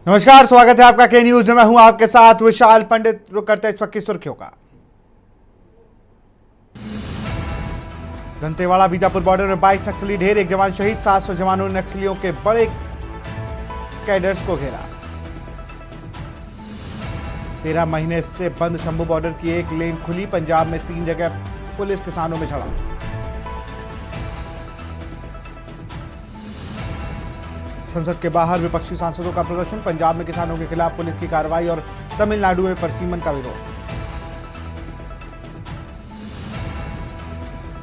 नमस्कार, स्वागत है आपका के न्यूज में। मैं हूं आपके साथ विशाल पंडित। रुक करते हैं इस वक्त की सुर्खियों का। दंतेवाड़ा बीजापुर बॉर्डर में 22 नक्सली ढेर, एक जवान शहीद, 700 जवानों ने नक्सलियों के बड़े कैडर्स को घेरा। 13 महीने से बंद शंभू बॉर्डर की एक लेन खुली, पंजाब में 3 जगह पुलिस किसानों में झड़प। संसद के बाहर विपक्षी सांसदों का प्रदर्शन, पंजाब में किसानों के खिलाफ पुलिस की कार्रवाई और तमिलनाडु में परसीमन का विरोध।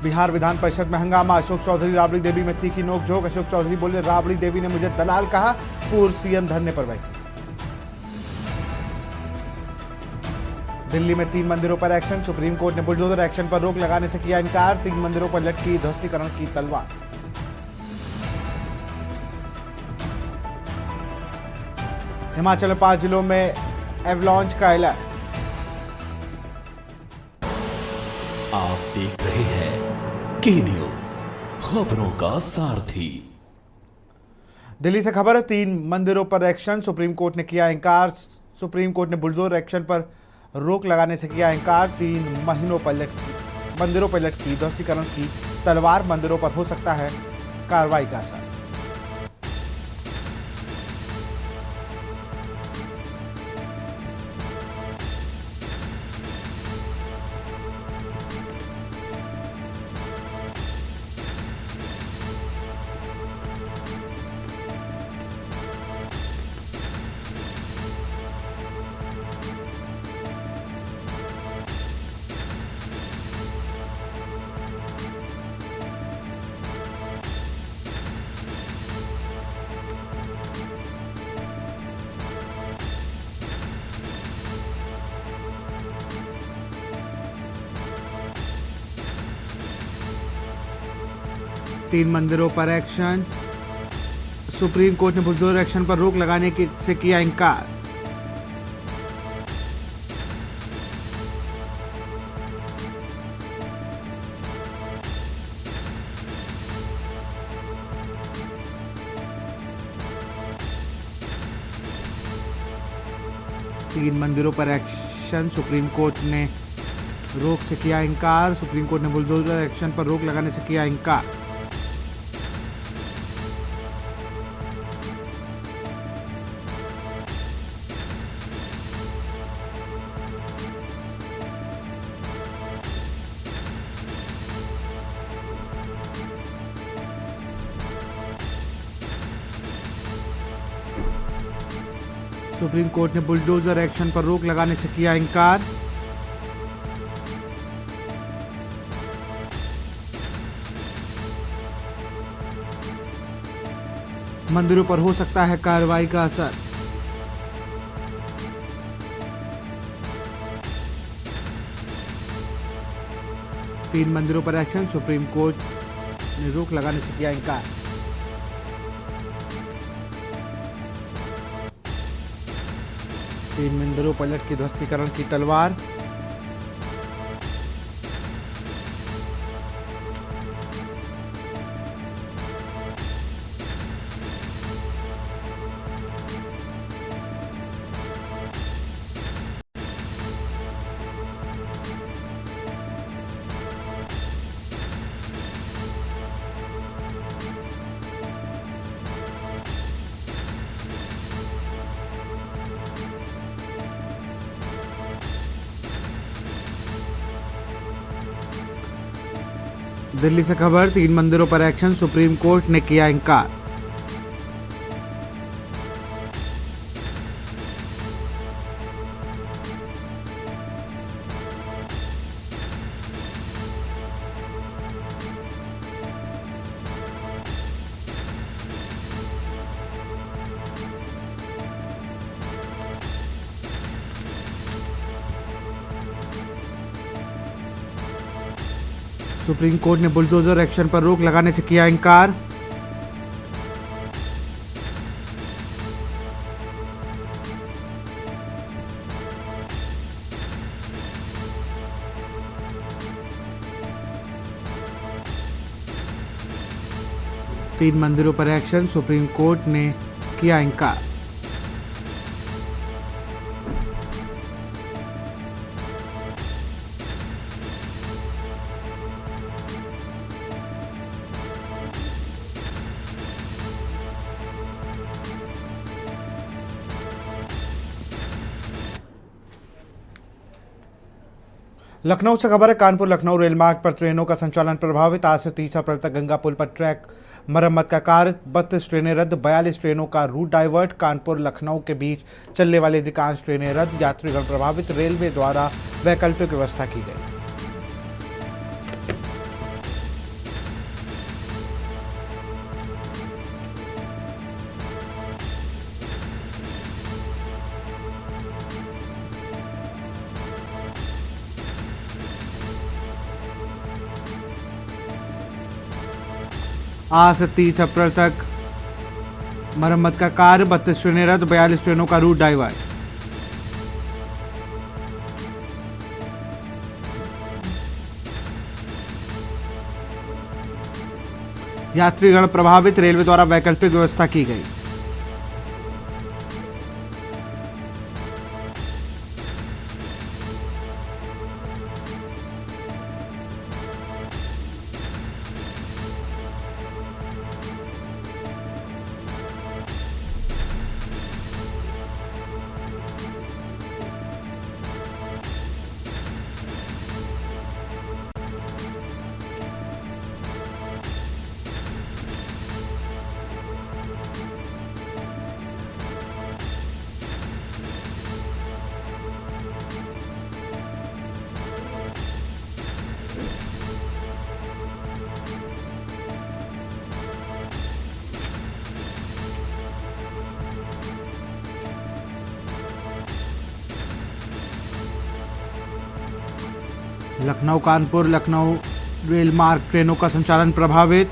बिहार विधान परिषद में हंगामा, अशोक चौधरी राबड़ी देवी में तीखी नोकझोंक। अशोक चौधरी बोले, राबड़ी देवी ने मुझे दलाल कहा। पूर्व सीएम धरने पर बैठे। दिल्ली में 3 मंदिरों पर एक्शन, सुप्रीम कोर्ट ने बुलडोजर एक्शन पर रोक लगाने से किया इनकार। 3 मंदिरों पर लटकी ध्वस्तीकरण की तलवार। हिमाचल में 5 जिलों में एवलॉन्च का अलर्ट। आप देख रहे हैं के न्यूज, खबरों का सारथी। दिल्ली से खबर, 3 मंदिरों पर एक्शन, सुप्रीम कोर्ट ने किया इंकार। सुप्रीम कोर्ट ने बुलडोजर एक्शन पर रोक लगाने से किया इंकार। 3 मंदिरों पर लटकी ध्वस्तीकरण की तलवार, मंदिरों पर हो सकता है कार्रवाई का असर। तीन मंदिरों पर एक्शन, सुप्रीम कोर्ट ने बुलडोजर एक्शन पर रोक लगाने से किया इंकार। तीन मंदिरों पर एक्शन, सुप्रीम कोर्ट ने रोक से किया इंकार। सुप्रीम कोर्ट ने बुलडोजर एक्शन पर रोक लगाने से किया इंकार। सुप्रीम कोर्ट ने बुलडोजर एक्शन पर रोक लगाने से किया इंकार। मंदिरों पर हो सकता है कार्रवाई का असर। तीन मंदिरों पर एक्शन, सुप्रीम कोर्ट ने रोक लगाने से किया इंकार। तीन मंदिरों पर लटकी ध्वस्तीकरण की तलवार। दिल्ली से खबर, 3 मंदिरों पर एक्शन, सुप्रीम कोर्ट ने किया इंकार। सुप्रीम कोर्ट ने बुलडोजर एक्शन पर रोक लगाने से किया इंकार। तीन मंदिरों पर एक्शन, सुप्रीम कोर्ट ने किया इंकार। लखनऊ से खबर है। कानपुर लखनऊ रेल मार्ग पर ट्रेनों का संचालन प्रभावित। आज से 30 अप्रैल तक गंगा पुल पर ट्रैक मरम्मत का कार्य। 32 ट्रेनें रद्द, 42 ट्रेनों का रूट डाइवर्ट। कानपुर लखनऊ के बीच चलने वाली अधिकांश ट्रेनें रद्द, यात्रीगण प्रभावित। रेलवे द्वारा वैकल्पिक व्यवस्था की गई। आज से 30 अप्रैल तक मरम्मत का कार्य। 32 ट्रेनें रद्द, 42 ट्रेनों का रूट डाइवर्ट। यात्रीगण प्रभावित। रेलवे द्वारा वैकल्पिक व्यवस्था की गई। लखनऊ कानपुर लखनऊ रेल मार्ग ट्रेनों का संचालन प्रभावित।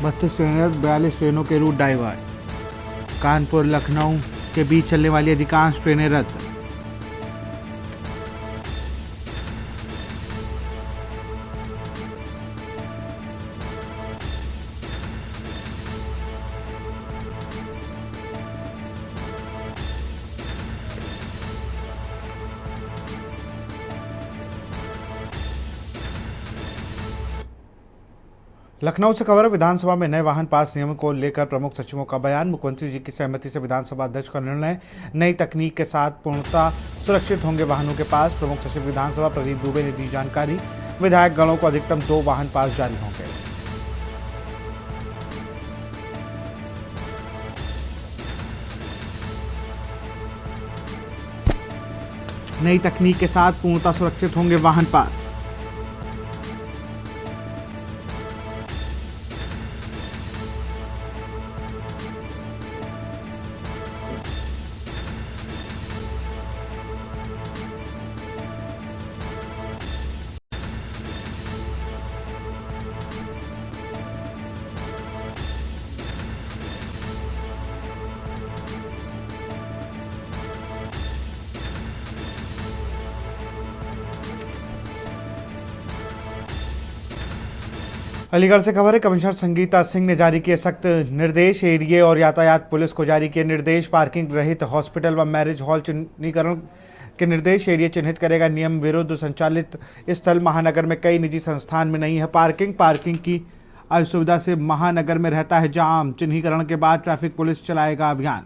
बत्तीस ट्रेनें, 42 ट्रेनों के रूट डाइवर्ट। कानपुर लखनऊ के बीच चलने वाली अधिकांश ट्रेनें रद्द। लखनऊ से खबर है। विधानसभा में नए वाहन पास नियम को लेकर प्रमुख सचिवों का बयान। मुख्यमंत्री जी की सहमति से विधानसभा अध्यक्ष का निर्णय। नई तकनीक के साथ पूर्णतः सुरक्षित होंगे वाहनों के पास। प्रमुख सचिव विधानसभा प्रदीप दुबे ने दी जानकारी। विधायक गणों को अधिकतम 2 वाहन पास जारी होंगे। नई तकनीक के साथ पूर्णतः सुरक्षित होंगे वाहन पास। अलीगढ़ से खबर है। कमिश्नर संगीता सिंह ने जारी किए सख्त निर्देश। एडीए और यातायात पुलिस को जारी किए निर्देश। पार्किंग रहित हॉस्पिटल व मैरिज हॉल चिन्हीकरण के निर्देश। एडीए चिन्हित करेगा नियम विरुद्ध संचालित स्थल। महानगर में कई निजी संस्थान में नहीं है पार्किंग की असुविधा से महानगर में रहता है जाम। चिन्हीकरण के बाद ट्रैफिक पुलिस चलाएगा अभियान।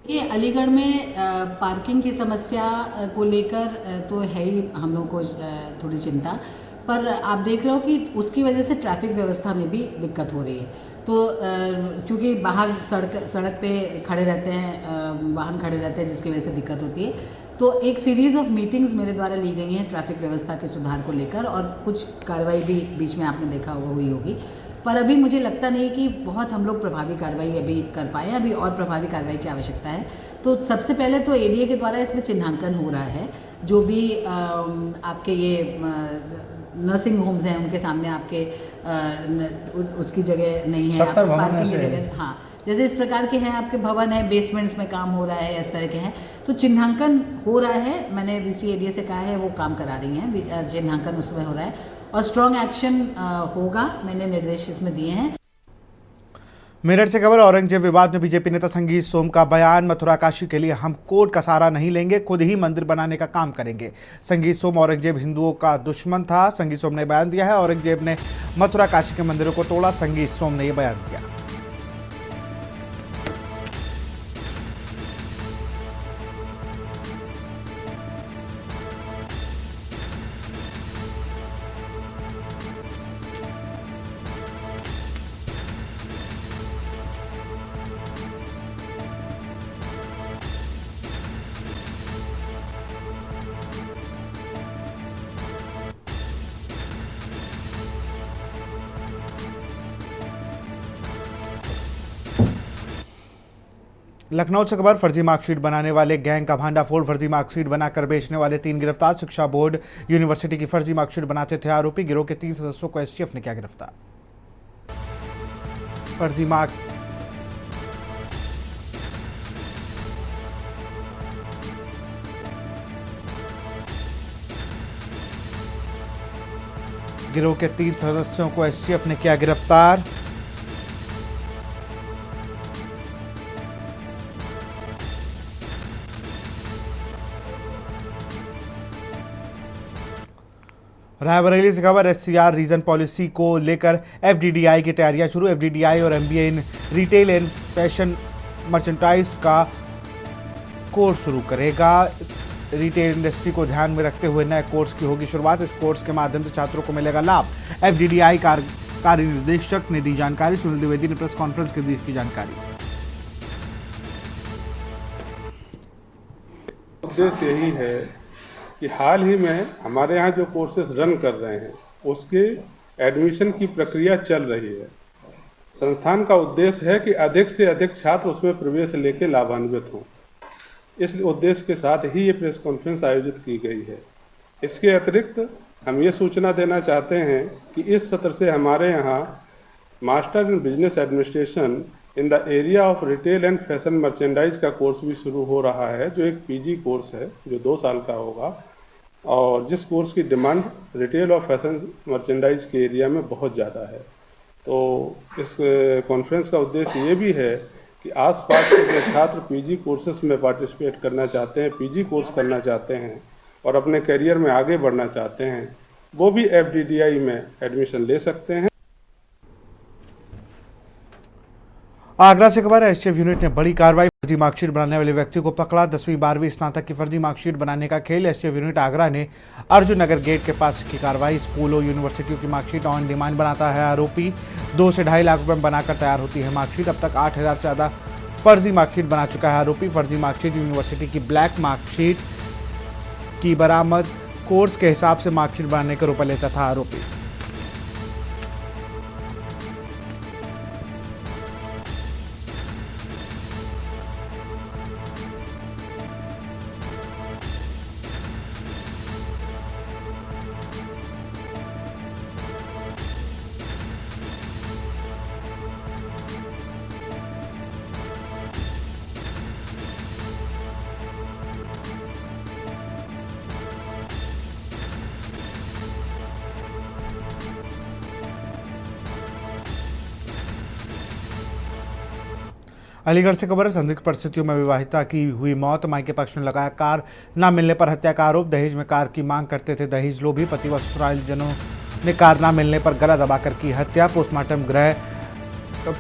ये अलीगढ़ में पार्किंग की समस्या को लेकर तो है ही हम लोग को थोड़ी चिंता, पर आप देख रहे हो कि उसकी वजह से ट्रैफिक व्यवस्था में भी दिक्कत हो रही है। तो क्योंकि बाहर सड़क पे खड़े रहते हैं, वाहन खड़े रहते हैं, जिसकी वजह से दिक्कत होती है। तो एक सीरीज़ ऑफ मीटिंग्स मेरे द्वारा ली गई हैं ट्रैफिक व्यवस्था के सुधार को लेकर, और कुछ कार्रवाई भी बीच में आपने देखा हुआ हुई होगी। पर अभी मुझे लगता नहीं कि बहुत हम लोग प्रभावी कार्रवाई अभी कर पाए, अभी और प्रभावी कार्रवाई की आवश्यकता है। तो सबसे पहले तो एडीए के द्वारा इसमें चिन्हांकन हो रहा है। जो भी आपके ये नर्सिंग होम्स हैं उनके सामने आपके उसकी जगह नहीं है, पार्किंग की जगह, हाँ, जैसे इस प्रकार के हैं आपके भवन है, बेसमेंट्स में काम हो रहा है, इस तरह के हैं, तो चिन्हांकन हो रहा है। मैंने VC से कहा है वो काम करा रही हैं, चिन्हांकन उसमें हो रहा है और स्ट्रॉन्ग एक्शन होगा, मैंने निर्देश इसमें दिए हैं। मेरठ से खबर, औरंगजेब विवाद में बीजेपी नेता संगीत सोम का बयान, मथुरा काशी के लिए हम कोर्ट का सहारा नहीं लेंगे, खुद ही मंदिर बनाने का काम करेंगे। संगीत सोम, औरंगजेब हिंदुओं का दुश्मन था, संगीत सोम ने बयान दिया है। औरंगजेब ने मथुरा काशी के मंदिरों को तोड़ा, संगीत सोम ने यह बयान दिया। लखनऊ से खबर, फर्जी मार्कशीट बनाने वाले गैंग का भांडाफोड़, फर्जी मार्कशीट बनाकर बेचने वाले 3 गिरफ्तार। शिक्षा बोर्ड यूनिवर्सिटी की फर्जी मार्कशीट बनाते थे आरोपी, गिरोह के 3 सदस्यों को STF ने किया गिरफ्तार। फर्जी मार्क गिरोह के 3 सदस्यों को STF ने किया गिरफ्तार। रायबरेली से खबर, SCR रीजन पॉलिसी को लेकर FDDI की तैयारियां शुरू। FDDI और MBA in retail and fashion merchandise का कोर्स शुरू करेगा। रिटेल इंडस्ट्री को ध्यान में रखते हुए नए कोर्स की होगी शुरुआत। इस कोर्स के माध्यम से छात्रों को मिलेगा लाभ। FDDI कार्य निदेशक ने दी जानकारी। सुनील द्विवेदी ने प्रेस कॉन्फ्रेंस के दी इसकी जानकारी। उद्देश्य यही है कि हाल ही में हमारे यहाँ जो कोर्सेज रन कर रहे हैं उसके एडमिशन की प्रक्रिया चल रही है। संस्थान का उद्देश्य है कि अधिक से अधिक छात्र उसमें प्रवेश लेके लाभान्वित हों। इस उद्देश्य के साथ ही ये प्रेस कॉन्फ्रेंस आयोजित की गई है। इसके अतिरिक्त हम ये सूचना देना चाहते हैं कि इस सत्र से हमारे यहाँ master in business administration in the area of retail and fashion merchandise का कोर्स भी शुरू हो रहा है, जो एक PG कोर्स है जो 2 साल का होगा, और जिस कोर्स की डिमांड रिटेल और फैशन मर्चेंडाइज के एरिया में बहुत ज़्यादा है। तो इस कॉन्फ्रेंस का उद्देश्य ये भी है कि आसपास के जो छात्र PG कोर्सेज में पार्टिसिपेट करना चाहते हैं, PG कोर्स करना चाहते हैं और अपने करियर में आगे बढ़ना चाहते हैं, वो भी FDDI में एडमिशन ले सकते हैं। आगरा से खबर है, STF यूनिट ने बड़ी कार्रवाई, फर्जी मार्कशीट बनाने वाले व्यक्ति को पकड़ा। 10वीं 12वीं स्नातक की फर्जी मार्कशीट बनाने का खेल। STF यूनिट आगरा ने अर्जुन नगर गेट के पास की कार्रवाई। स्कूलों यूनिवर्सिटियों की मार्कशीट ऑन डिमांड बनाता है आरोपी। 2 से 2.5 लाख रुपए में बनाकर तैयार होती है मार्कशीट। अब तक 8,000 से ज़्यादा फर्जी मार्कशीट बना चुका है आरोपी। फर्जी मार्कशीट यूनिवर्सिटी की ब्लैक मार्कशीट की बरामद, कोर्स के हिसाब से मार्कशीट बनाने के रुपए लेता था आरोपी। अलीगढ़ से खबर है, संदिग्ध परिस्थितियों में विवाहिता की हुई मौत, मायके पक्ष ने लगाया कार न मिलने पर हत्या का आरोप। दहेज में कार की मांग करते थे दहेज लोभी, पति व ससुरालजनों ने कार न मिलने पर गला दबाकर की हत्या। पोस्टमार्टम गृह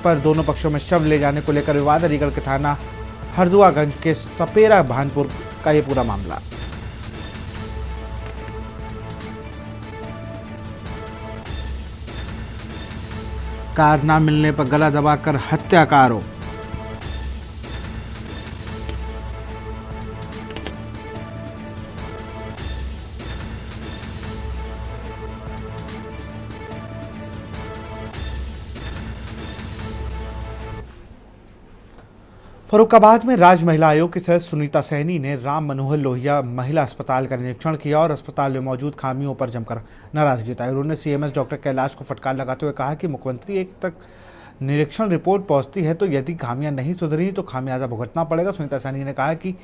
पर दोनों पक्षों में शव ले जाने को लेकर विवाद। अलीगढ़ के थाना हरदुआगंज के सपेरा भानपुर का ये पूरा मामला। कार ना मिलने पर गला दबाकर हत्या का आरोप। फर्रुखाबाद में राज्य महिला आयोग की सदस्य सुनीता सैनी ने राम मनोहर लोहिया महिला अस्पताल का निरीक्षण किया और अस्पताल में मौजूद खामियों पर जमकर नाराजगी जताई। उन्होंने सीएमएस डॉक्टर कैलाश को फटकार लगाते हुए कहा कि मुख्यमंत्री एक तक निरीक्षण रिपोर्ट पहुंचती है तो यदि खामियां नहीं सुधरी तो खामियाजा भुगतना पड़ेगा। सुनीता सैनी ने कहा कि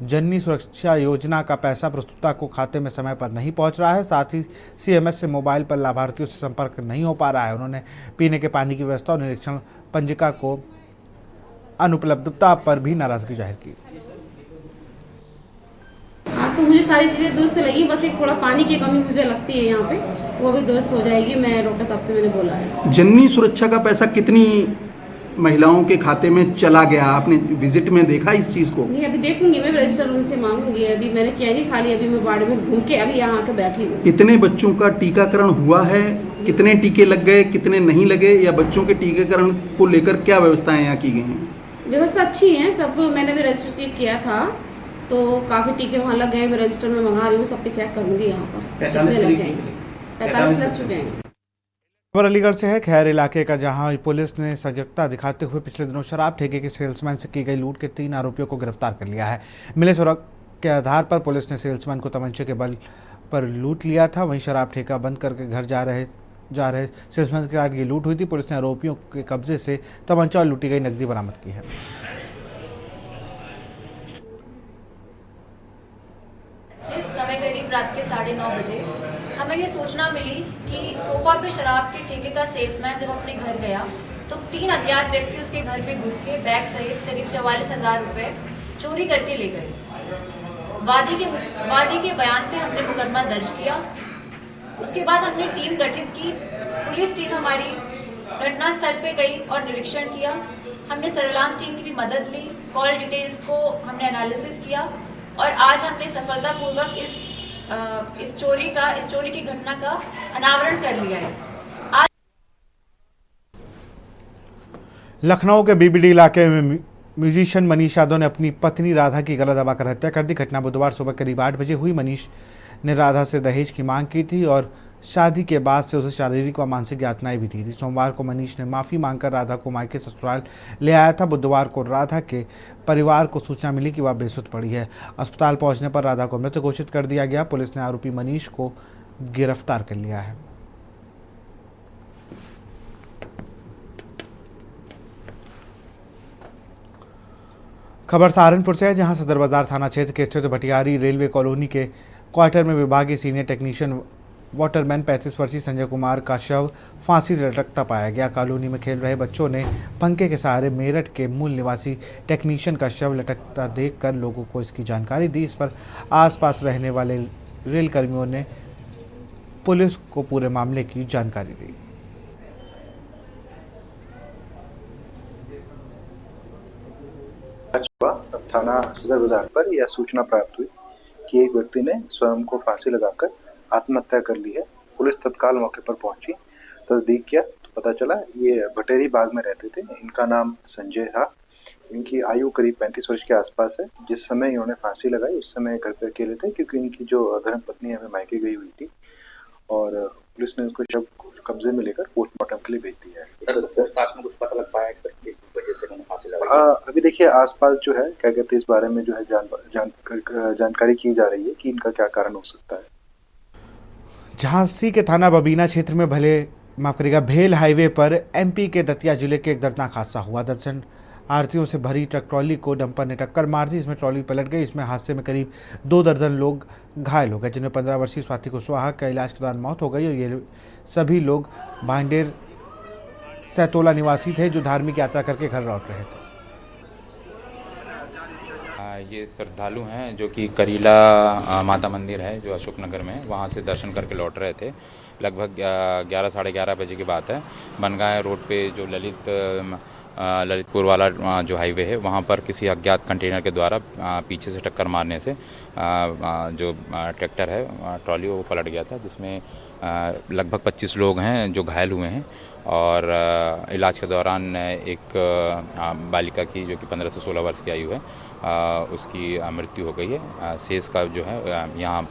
जननी सुरक्षा योजना का पैसा प्रस्तुता को खाते में समय पर नहीं पहुंच रहा है, साथ ही सीएमएस से मोबाइल पर लाभार्थियों से संपर्क नहीं हो पा रहा है। उन्होंने पीने के पानी की व्यवस्था और निरीक्षण पंजिका को अनुपलब्धता पर भी नाराजगी जाहिर की। आज तो मुझे सारी चीज़ें दुरुस्त लगी, बस एक थोड़ा पानी की कमी मुझे लगती है यहाँ पे, वो भी दुरुस्त हो जाएगी। मैं डॉक्टर साहब से मैंने बोला है। जननी सुरक्षा का पैसा कितनी महिलाओं के खाते में चला गया, आपने विजिट में देखा इस चीज़ को? नहीं, अभी देखूंगी, मैं रजिस्टर उनसे मांगूंगी। अभी मैंने कैरी खा ली, अभी मैं वार्ड में घूम के अभी यहाँ आके बैठी हूँ। कितने बच्चों का टीकाकरण हुआ है, कितने टीके लग गए, कितने नहीं लगे, या बच्चों के टीकाकरण को लेकर क्या व्यवस्थाएं यहाँ की गई हैं? व्यवस्था अच्छी है सब, मैंने भी रजिस्टर चेक किया था तो काफ़ी टीके वहाँ लग गए। मैं रजिस्टर में मंगा रही हूँ, सबके चेक करूँगी यहाँ पर कितने लग गए। 45 लग चुके हैं। खबर अलीगढ़ से है। खैर इलाके का, जहां पुलिस ने सजगता दिखाते हुए पिछले दिनों शराब ठेके के सेल्समैन से की गई लूट के 3 आरोपियों को गिरफ्तार कर लिया है। मिले सुराग के आधार पर पुलिस ने सेल्समैन को तमंचे के बल पर लूट लिया था। वहीं शराब ठेका बंद करके घर जा रहे सेल्समैन के साथ ये लूट हुई थी। पुलिस ने आरोपियों के कब्जे से तमंचा और लूटी गई नकदी बरामद की है। जिस समय करीब रात के 9:30 बजे हमें ये सूचना मिली कि सोफा पे शराब के ठेके का सेल्समैन जब अपने घर गया तो 3 अज्ञात व्यक्ति उसके घर पे घुस के बैग सहित करीब 44,000 रुपये चोरी करके ले गए। वादी के बयान पे हमने मुकदमा दर्ज किया। उसके बाद हमने टीम गठित की। पुलिस टीम हमारी घटनास्थल पे गई और निरीक्षण किया। हमने सर्विलांस टीम की भी मदद ली। कॉल डिटेल्स को हमने एनालिसिस किया और आज हमने सफलतापूर्वक इस चोरी की घटना का अनावरण कर लिया है। आज लखनऊ के बीबीडी इलाके में म्यूजिशियन मनीष यादव ने अपनी पत्नी राधा की गला दबाकर हत्या कर दी। घटना बुधवार सुबह करीब 8 बजे हुई। मनीष ने राधा से दहेज की मांग की थी और शादी के बाद से उसे शारीरिक व मानसिक यातनाएं भी दी थी। सोमवार को मनीष ने माफ़ी मांगकर राधा को मायके ससुराल ले आया था। बुधवार को राधा के परिवार को सूचना मिली कि वह बेसुध पड़ी है। अस्पताल पहुंचने पर राधा को मृत घोषित कर दिया गया। पुलिस ने आरोपी मनीष को गिरफ्तार कर लिया है। खबर सहारनपुर से है, जहां सदर बाजार थाना क्षेत्र के स्थित भटियारी रेलवे कॉलोनी के क्वार्टर में विभागीय सीनियर टेक्नीशियन वाटरमैन 35 वर्षीय संजय कुमार का शव फांसी से लटकता पाया गया। कॉलोनी में खेल रहे बच्चों ने पंखे के सहारे मेरठ के मूल निवासी टेक्नीशियन का शव लटकता देखकर लोगों को इसकी जानकारी दी। इस पर आसपास रहने वाले रेल कर्मियों ने पुलिस को पूरे मामले की जानकारी दी। थाना सदर बाजार पर यह सूचना प्राप्त हुई कि एक व्यक्ति ने स्वयं को फांसी लगाकर आत्महत्या कर ली है। पुलिस तत्काल मौके पर पहुंची, तस्दीक किया तो पता चला ये भटेरी बाग में रहते थे। इनका नाम संजय था। इनकी आयु करीब 35 वर्ष के आसपास है। जिस समय इन्होंने फांसी लगाई उस समय घर पर अकेले थे, क्योंकि इनकी जो धर्म पत्नी है मायके गई हुई थी और पुलिस ने उसको शव कब्जे में लेकर पोस्टमार्टम के लिए भेज दिया है। में कुछ पता लग पाया है किस वजह से उन्होंने फांसी लगाई? अभी देखिए आसपास जो है क्या कहते हैं इस बारे में जो है जानकारी की जा रही है कि इनका क्या कारण हो सकता है। झांसी के थाना बबीना क्षेत्र में भेल हाईवे पर एमपी के दतिया जिले के एक दर्दनाक हादसा हुआ। दर्जन आरतियों से भरी ट्रक ट्रॉली को डंपर ने टक्कर मार दी। इसमें ट्रॉली पलट गई। इसमें हादसे में करीब 2 दर्जन लोग घायल हो गए, जिनमें 15 वर्षीय स्वाति कुशवाहा का इलाज के दौरान मौत हो गई। और ये सभी लोग भांडेर सैतोला निवासी थे जो धार्मिक यात्रा करके घर लौट रहे थे। ये श्रद्धालु हैं जो कि करीला माता मंदिर है जो अशोक नगर में, वहाँ से दर्शन करके लौट रहे थे। लगभग 11 साढ़े 11 बजे की बात है। बनगांव रोड पे जो ललितपुर वाला जो हाईवे है वहाँ पर किसी अज्ञात कंटेनर के द्वारा पीछे से टक्कर मारने से जो ट्रैक्टर है ट्रॉली वो पलट गया था, जिसमें लगभग 25 लोग हैं जो घायल हुए हैं और इलाज के दौरान एक बालिका की जो कि 15 से 16 वर्ष की आयु है उसकी मृत्यु हो गई है। शेष का जो है यहाँ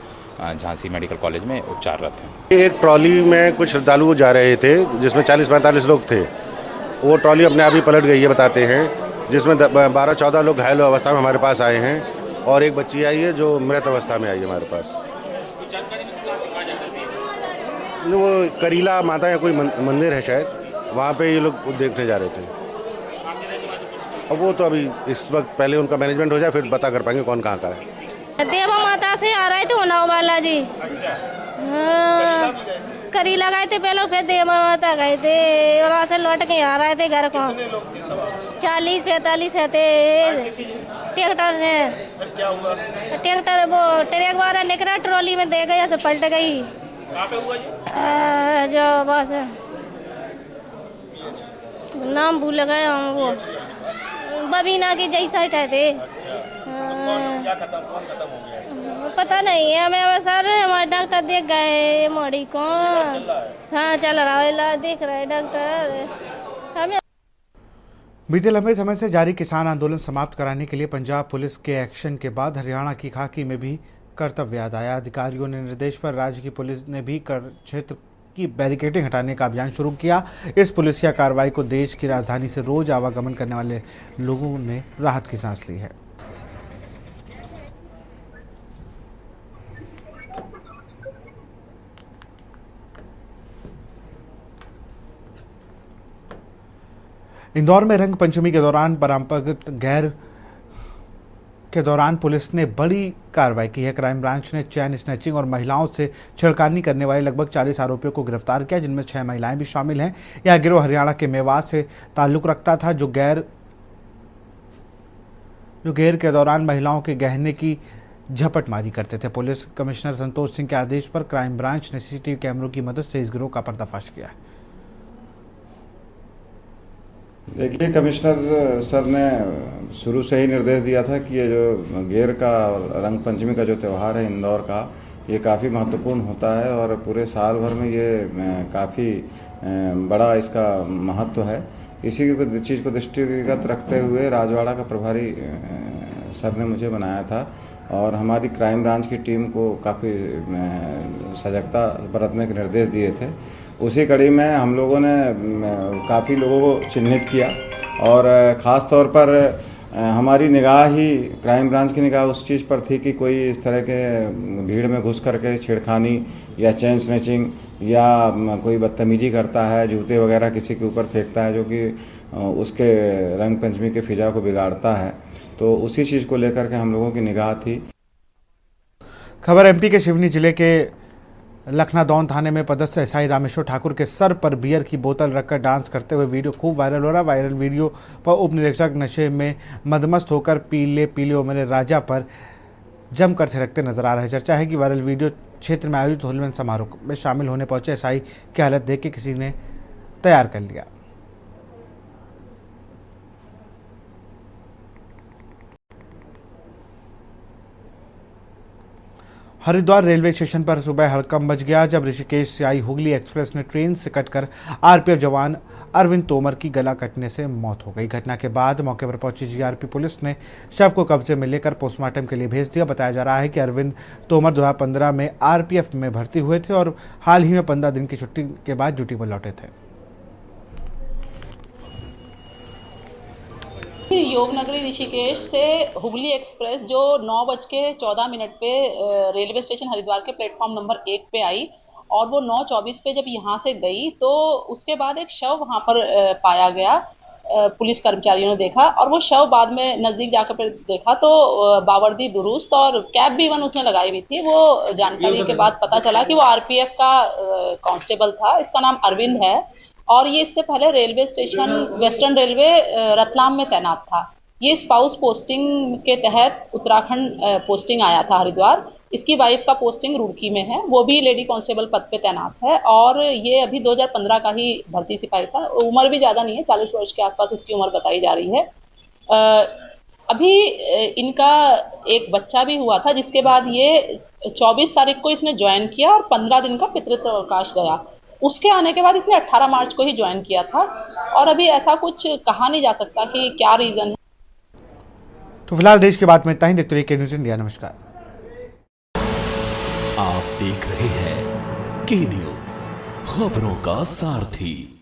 झांसी मेडिकल कॉलेज में उपचाररत हैं। एक ट्रॉली में कुछ श्रद्धालु जा रहे थे जिसमें 40-45 लोग थे। वो ट्रॉली अपने आप ही पलट गई है बताते हैं, जिसमें 12-14 लोग घायल अवस्था में हमारे पास आए हैं और एक बच्ची आई है जो मृत अवस्था में आई है हमारे पास। वो करीला माता या कोई मंदिर है शायद, वहाँ पे ये लोग देखने जा रहे थे। अब वो तो अभी इस वक्त पहले उनका मैनेजमेंट हो जाए फिर पता कर पाएंगे कौन कहाँ का है। देवा माता से आ रहे थे उन्नाव बालाजी, करी लगाए थे पहले, फिर देवा माता गए थे और वहाँ से लौट के आ रहे थे घर को। 40-45 है थे ट्रैक्टर से। ट्रैक्टर वो ट्रक वाला निकला, ट्रॉली में दे गया तो पलट गई। जो बस नाम भूल गए हम, वो बबीना की जैसा थे। पता नहीं है हमें सर, हमारे डॉक्टर देख गए मोड़ी को। हाँ चल रहा है इलाज, देख रहे डॉक्टर हमें। बीते लंबे समय से जारी किसान आंदोलन समाप्त कराने के लिए पंजाब पुलिस के एक्शन के बाद हरियाणा की खाकी में भी कर्तव्य याद आया। अधिकारियों ने निर्देश पर राज्य की पुलिस ने भी क्षेत्र की बैरिकेडिंग हटाने का अभियान शुरू किया। इस पुलिसिया कार्रवाई को देश की राजधानी से रोज आवागमन करने वाले लोगों ने राहत की सांस ली है। इंदौर में रंग पंचमी के दौरान परंपरागत गैर के दौरान पुलिस ने बड़ी कार्रवाई की है। क्राइम ब्रांच ने चैन स्नैचिंग और महिलाओं से छेड़खानी करने वाले लगभग 40 आरोपियों को गिरफ्तार किया, जिनमें 6 महिलाएं भी शामिल हैं। यह गिरोह हरियाणा के मेवात से ताल्लुक रखता था, जो गैर के दौरान महिलाओं के गहने की झपटमारी करते थे। पुलिस कमिश्नर संतोष सिंह के आदेश पर क्राइम ब्रांच ने सीसीटीवी कैमरों की मदद से इस गिरोह का पर्दाफाश किया है। देखिए, कमिश्नर सर ने शुरू से ही निर्देश दिया था कि ये जो गेर का रंग पंचमी का जो त्यौहार है इंदौर का, ये काफ़ी महत्वपूर्ण होता है और पूरे साल भर में ये काफ़ी बड़ा इसका महत्व है। इसी चीज़ को दृष्टिगत रखते हुए राजवाड़ा का प्रभारी सर ने मुझे बनाया था और हमारी क्राइम ब्रांच की टीम को काफ़ी सजगता बरतने के निर्देश दिए थे। उसी कड़ी में हम लोगों ने काफ़ी लोगों को चिन्हित किया और ख़ास तौर पर हमारी निगाह ही, क्राइम ब्रांच की निगाह उस चीज़ पर थी कि कोई इस तरह के भीड़ में घुस करके छेड़खानी या चेन स्नैचिंग या कोई बदतमीजी करता है, जूते वगैरह किसी के ऊपर फेंकता है जो कि उसके रंग पंचमी के फिजा को बिगाड़ता है। तो उसी चीज़ को लेकर के हम लोगों की निगाह थी। खबर एमपी के सिवनी जिले के लखनादौन थाने में पदस्थ एसआई रामेश्वर ठाकुर के सर पर बियर की बोतल रखकर डांस करते हुए वीडियो खूब वायरल हो रहा है। वायरल वीडियो पर उप निरीक्षक नशे में मदमस्त होकर पीले उमरे राजा पर जमकर थिरकते नजर आ रहे हैं। चर्चा है कि वायरल वीडियो क्षेत्र में आयोजित होली मिलन समारोह में शामिल होने पहुंचे एसआई की हालत देख के किसी ने तैयार कर लिया। हरिद्वार रेलवे स्टेशन पर सुबह हड़कंप मच गया जब ऋषिकेश से आई हुगली एक्सप्रेस ने ट्रेन से कटकर आरपीएफ जवान अरविंद तोमर की गला कटने से मौत हो गई। घटना के बाद मौके पर पहुंची जीआरपी पुलिस ने शव को कब्जे में लेकर पोस्टमार्टम के लिए भेज दिया। बताया जा रहा है कि अरविंद तोमर 2015 में आरपीएफ में भर्ती हुए थे और हाल ही में 15 दिन की छुट्टी के बाद ड्यूटी पर लौटे थे। योगनगरी ऋषिकेश से हुगली एक्सप्रेस जो 9:14 पे रेलवे स्टेशन हरिद्वार के प्लेटफॉर्म नंबर 1 पे आई और वो 9:24 पे जब यहाँ से गई तो उसके बाद एक शव वहाँ पर पाया गया। पुलिस कर्मचारियों ने देखा और वो शव बाद में नज़दीक जाकर देखा तो बावर्दी दुरुस्त और कैप भी इवन उसने लगाई हुई थी। वो जानकारी के बाद पता चला कि वो आरपीएफ का कांस्टेबल था। इसका नाम अरविंद है और ये इससे पहले railway station western railway Ratlam में तैनात था। ये स्पाउस पोस्टिंग के तहत उत्तराखंड पोस्टिंग आया था हरिद्वार। इसकी वाइफ का पोस्टिंग रुड़की में है, वो भी लेडी कांस्टेबल पद पे तैनात है और ये अभी 2015 का ही भर्ती सिपाही था। उम्र भी ज़्यादा नहीं है, 40 वर्ष के आसपास इसकी उम्र बताई जा रही है। अभी इनका एक बच्चा भी हुआ था जिसके बाद ये 24 तारीख को इसने ज्वाइन किया और 15 दिन का पितृत्व अवकाश गया। उसके आने के बाद इसने 18 मार्च को ही ज्वाइन किया था और अभी ऐसा कुछ कहा नहीं जा सकता कि क्या रीजन है। तो फिलहाल देश की बात में इतना ही। देखते रहिए के न्यूज़ इंडिया। नमस्कार। आप देख रहे हैं के न्यूज़, खबरों का सारथी।